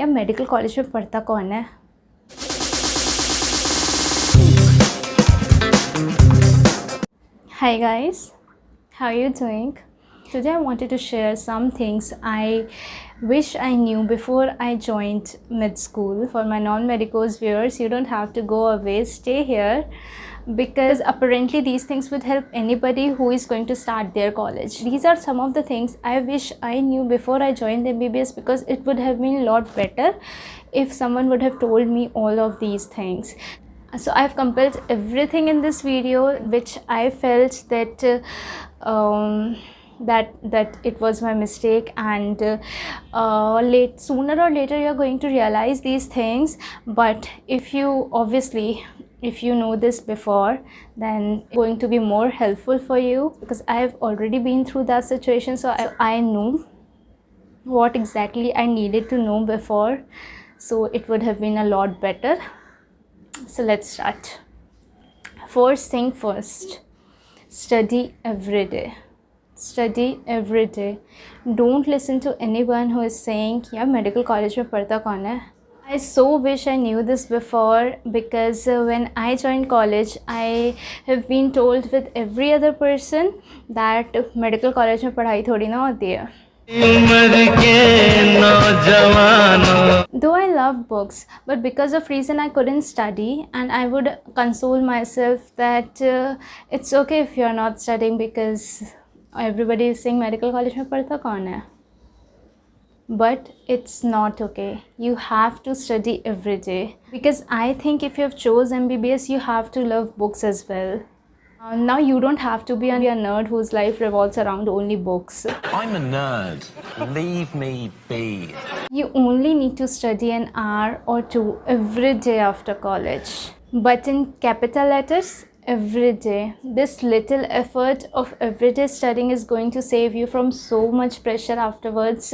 यार medical college में पढ़ता कौन है? Hi guys, how are you doing? Today I wanted to share some things I wish I knew before I joined med school. For my non-medicals viewers, you don't have to go away, stay here, because apparently these things would help anybody who is going to start their college. These are some of the things I wish I knew before I joined MBBS, because it would have been a lot better if someone would have told me all of these things. So I've compiled everything in this video which I felt that that it was my mistake, and sooner or later you're going to realize these things. But if you know this before, then it's going to be more helpful for you, because I've already been through that situation. So I knew what exactly I needed to know before, so it would have been a lot better. So let's start. First thing first, study every day. Study every day. Don't listen to anyone who is saying यार medical college में पढ़ता कौन है. I so wish I knew this before, because when I joined college, I have been told with every other person that medical college में पढ़ाई थोड़ी ना होती है. Though I love books, but because of reason I couldn't study, and I would console myself that it's okay if you're not studying, because everybody is saying medical college में पढ़ता कौन है. But it's not okay. You have to study every day, because I think if you have chose MBBS, you have to love books as well. Now you don't have to be a nerd whose life revolves around only books. I'm a nerd. Leave me be. You only need to study an hour or two every day after college. But in capital letters, every day. This little effort of everyday studying is going to save you from so much pressure afterwards.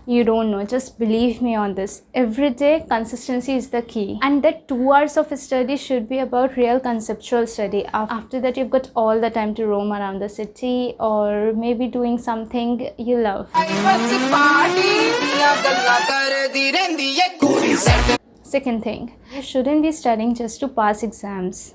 You don't know, just believe me on this. Every day consistency is the key, and that 2 hours of study should be about real conceptual study. After that, you've got all the time to roam around the city, or maybe doing something you love. Second thing, you shouldn't be studying just to pass exams.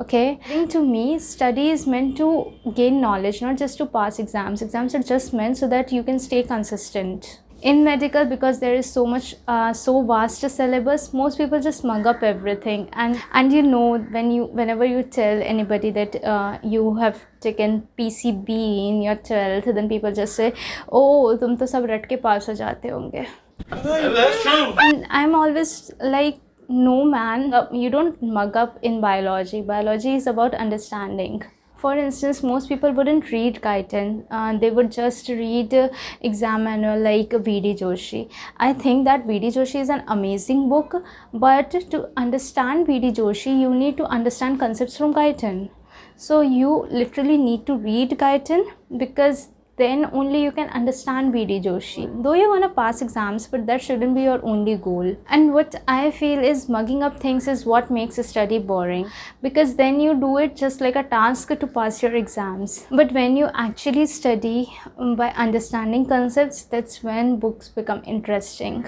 Okay, according to me, study is meant to gain knowledge, not just to pass exams. Exams are just meant so that you can stay consistent. In medical, because there is so much so vast a syllabus, most people just mug up everything, and you know, whenever you tell anybody that you have taken PCB in your 12th, then people just say, oh, tum to sab rat ke paas ho jate honge. And I'm always like, no man, you don't mug up in biology. Biology is about understanding. For instance, most people wouldn't read Guyton. They would just read exam manual like V.D. Joshi. I think that V.D. Joshi is an amazing book, but to understand V.D. Joshi, you need to understand concepts from Guyton. So you literally need to read Guyton, because then only you can understand V.D. Joshi. Though you want to pass exams, but that shouldn't be your only goal. And what I feel is mugging up things is what makes a study boring, because then you do it just like a task to pass your exams. But when you actually study by understanding concepts, that's when books become interesting.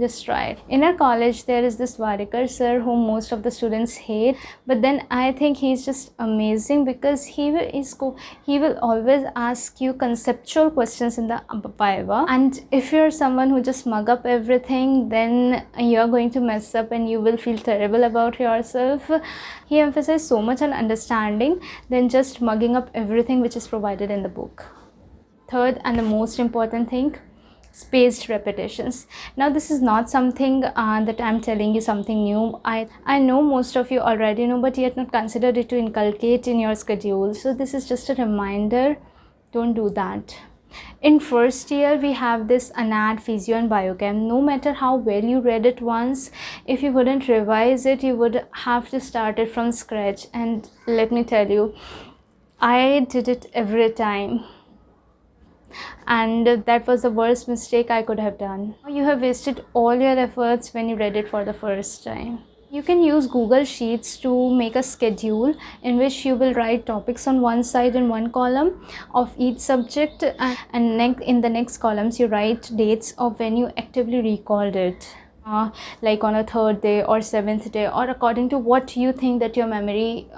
Just try it. In our college, there is this Varikar sir whom most of the students hate, but then I think he's just amazing, because he will always ask you conceptual questions in the Viva. And if you're someone who just mug up everything, then you're going to mess up and you will feel terrible about yourself. He emphasized so much on understanding than just mugging up everything which is provided in the book. Third and the most important thing, spaced repetitions. Now this is not something that I'm telling you something new. I know most of you already know, but yet not considered it to inculcate in your schedule. So this is just a reminder, don't do that. In first year, we have this anat, physio and biochem. No matter how well you read it once, if you wouldn't revise it, you would have to start it from scratch. And let me tell you, I did it every time, and that was the worst mistake I could have done. You have wasted all your efforts when you read it for the first time. You can use Google Sheets to make a schedule in which you will write topics on one side in one column of each subject, and in the next columns you write dates of when you actively recalled it. Like on a third day or seventh day, or according to what you think that your memory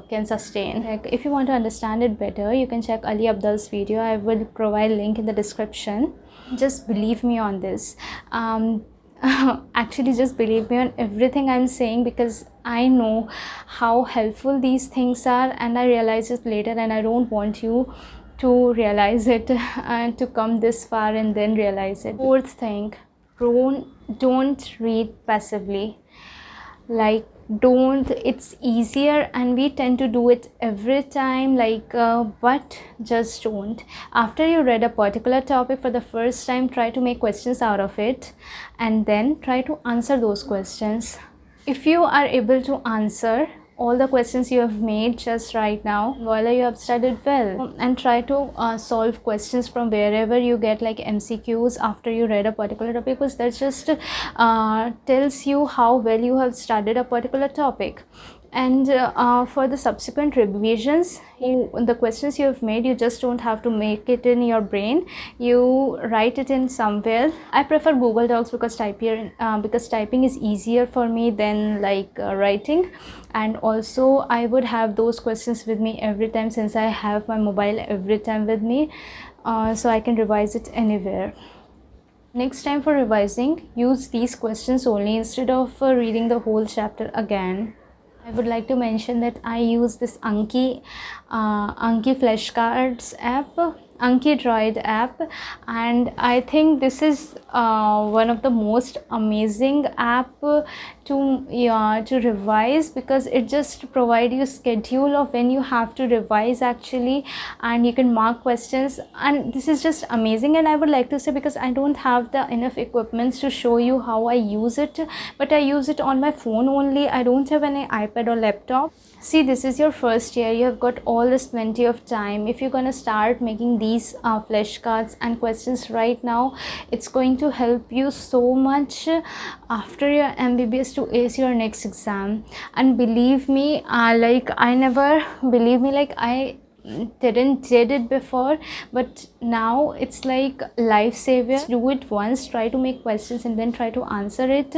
can sustain. Like if you want to understand it better, you can check Ali Abdal's video. I will provide link in the description. Just believe me on this. Actually, just believe me on everything I'm saying, because I know how helpful these things are, and I realize it later, and I don't want you to realize it and to come this far and then realize it. Fourth thing, don't read passively. Like, don't. It's easier and we tend to do it every time, but just don't. After you read a particular topic for the first time, try to make questions out of it and then try to answer those questions. If you are able to answer all the questions you have made just right now, voila, you have studied well. And try to solve questions from wherever you get, like MCQs, after you read a particular topic, because that just tells you how well you have studied a particular topic. And for the subsequent revisions, the questions you have made, you just don't have to make it in your brain, you write it in somewhere. I prefer Google Docs because typing is easier for me than writing, and also I would have those questions with me every time, since I have my mobile every time with me, so I can revise it anywhere. Next time for revising, use these questions only instead of reading the whole chapter again. I would like to mention that I use this Anki flashcards app, Anki Droid app, and I think this is one of the most amazing app to revise, because it just provides you schedule of when you have to revise actually, and you can mark questions, and this is just amazing. And I would like to say, because I don't have the enough equipments to show you how I use it, but I use it on my phone only. I don't have any iPad or laptop. See, this is your first year, you have got all this plenty of time. If you're gonna start making these flashcards and questions right now, it's going to help you so much after your MBBS to ace your next exam. And believe me, I didn't did it before, but now it's like lifesaver. Do it once, try to make questions and then try to answer it.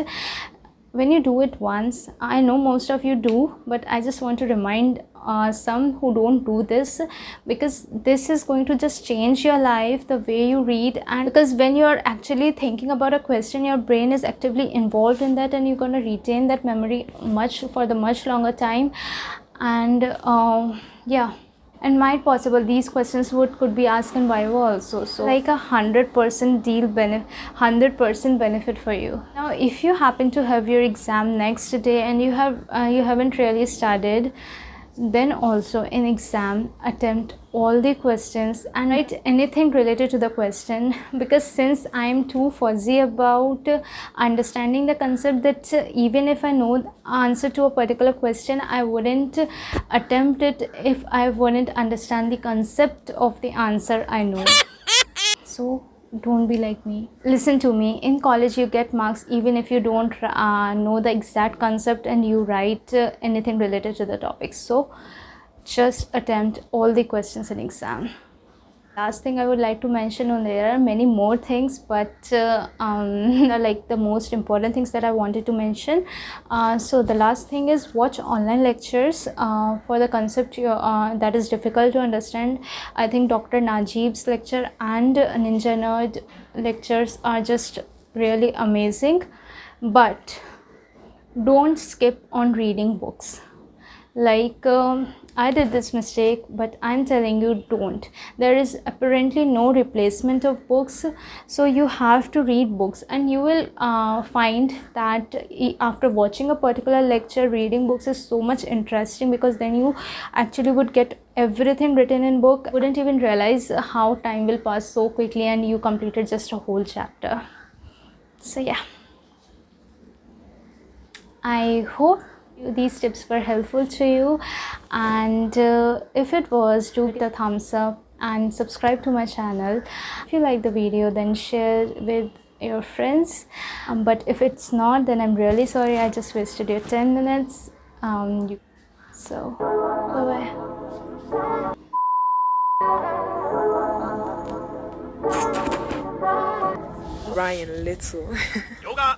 When you do it once, I know most of you do, but I just want to remind some who don't do this, because this is going to just change your life, the way you read. And because when you're actually thinking about a question, your brain is actively involved in that, and you're going to retain that memory for the much longer time. And yeah, and might possible these questions could be asked in Viva also, so like 100% benefit for you. Now if you happen to have your exam next day and you haven't really studied, then also in exam attempt all the questions and write anything related to the question, because since I am too fuzzy about understanding the concept, that even if I know the answer to a particular question, I wouldn't attempt it if I wouldn't understand the concept of the answer I know. So don't be like me. Listen to me, in college you get marks even if you don't know the exact concept and you write anything related to the topic. So just attempt all the questions in exam. Last thing I would like to mention, and there are many more things, but like the most important things that I wanted to mention. So the last thing is watch online lectures for the concept that is difficult to understand. I think Dr. Najib's lecture and Ninja Nerd lectures are just really amazing, but don't skip on reading books. I did this mistake, but I'm telling you, don't. There is apparently no replacement of books, so you have to read books, and you will find that after watching a particular lecture, reading books is so much interesting, because then you actually would get everything written in book. You wouldn't even realize how time will pass so quickly, and you completed just a whole chapter. So yeah, I hope these tips were helpful to you, and if it was, do hit the thumbs up and subscribe to my channel. If you like the video, then share with your friends. But if it's not, then I'm really sorry. I just wasted your 10 minutes. So, bye-bye. Ryan Little. Yoga!